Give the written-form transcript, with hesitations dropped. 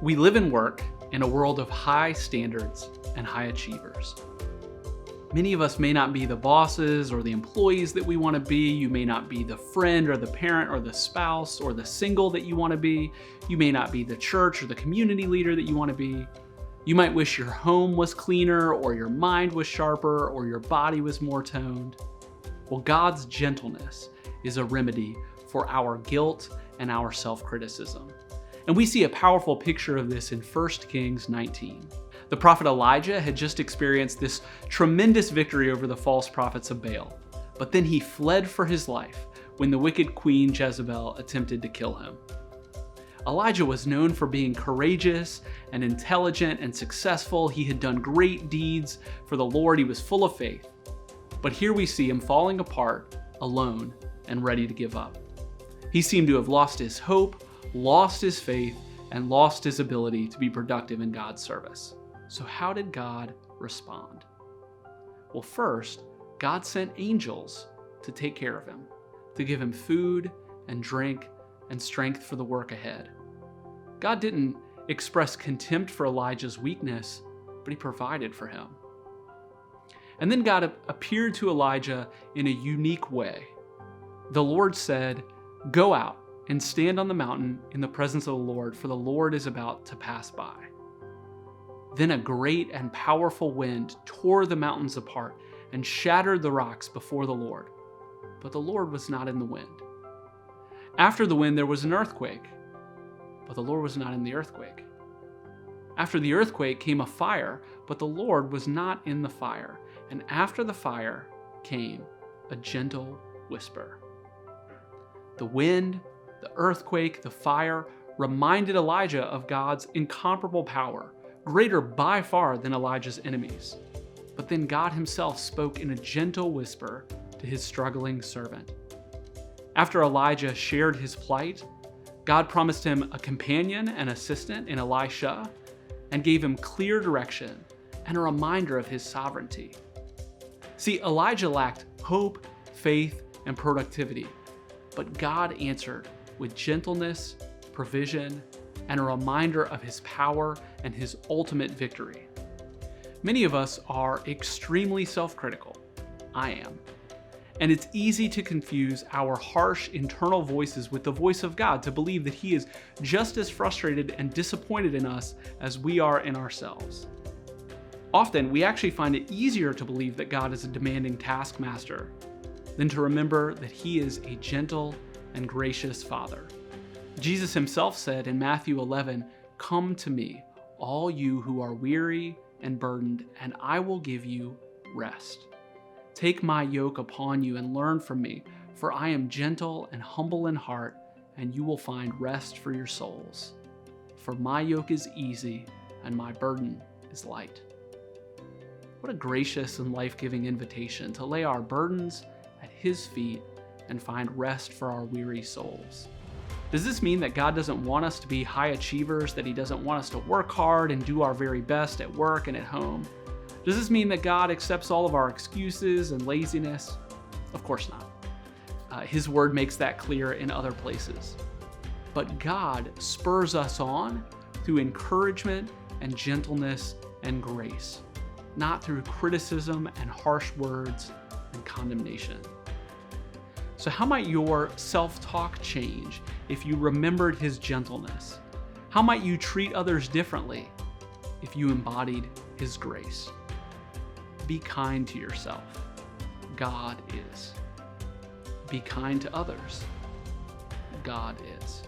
We live and work in a world of high standards and high achievers. Many of us may not be the bosses or the employees that we want to be. You may not be the friend or the parent or the spouse or the single that you want to be. You may not be the church or the community leader that you want to be. You might wish your home was cleaner or your mind was sharper or your body was more toned. Well, God's gentleness is a remedy for our guilt and our self-criticism. And we see a powerful picture of this in 1 Kings 19. The prophet Elijah had just experienced this tremendous victory over the false prophets of Baal, but then he fled for his life when the wicked queen Jezebel attempted to kill him. Elijah was known for being courageous and intelligent and successful. He had done great deeds for the Lord. He was full of faith. But here we see him falling apart, alone, and ready to give up. He seemed to have lost his hope, lost his faith, and lost his ability to be productive in God's service. So how did God respond? Well, first, God sent angels to take care of him, to give him food and drink and strength for the work ahead. God didn't express contempt for Elijah's weakness, but he provided for him. And then God appeared to Elijah in a unique way. The Lord said, "Go out and stand on the mountain in the presence of the Lord, for the Lord is about to pass by." Then a great and powerful wind tore the mountains apart and shattered the rocks before the Lord. But the Lord was not in the wind. After the wind, there was an earthquake, but the Lord was not in the earthquake. After the earthquake came a fire, but the Lord was not in the fire. And after the fire came a gentle whisper. The wind, the earthquake, the fire reminded Elijah of God's incomparable power, greater by far than Elijah's enemies. But then God himself spoke in a gentle whisper to his struggling servant. After Elijah shared his plight, God promised him a companion and assistant in Elisha and gave him clear direction and a reminder of his sovereignty. See, Elijah lacked hope, faith, and productivity, but God answered with gentleness, provision, and a reminder of his power and his ultimate victory. Many of us are extremely self-critical. I am. And it's easy to confuse our harsh internal voices with the voice of God, to believe that he is just as frustrated and disappointed in us as we are in ourselves. Often, we actually find it easier to believe that God is a demanding taskmaster than to remember that he is a gentle and gracious Father. Jesus himself said in Matthew 11, "Come to me, all you who are weary and burdened, and I will give you rest. Take my yoke upon you and learn from me, for I am gentle and humble in heart, and you will find rest for your souls. For my yoke is easy and my burden is light." What a gracious and life-giving invitation to lay our burdens at his feet and find rest for our weary souls. Does this mean that God doesn't want us to be high achievers, that he doesn't want us to work hard and do our very best at work and at home? Does this mean that God accepts all of our excuses and laziness? Of course not. His word makes that clear in other places. But God spurs us on through encouragement and gentleness and grace, not through criticism and harsh words and condemnation. So how might your self-talk change if you remembered his gentleness? How might you treat others differently if you embodied his grace? Be kind to yourself. God is. Be kind to others. God is.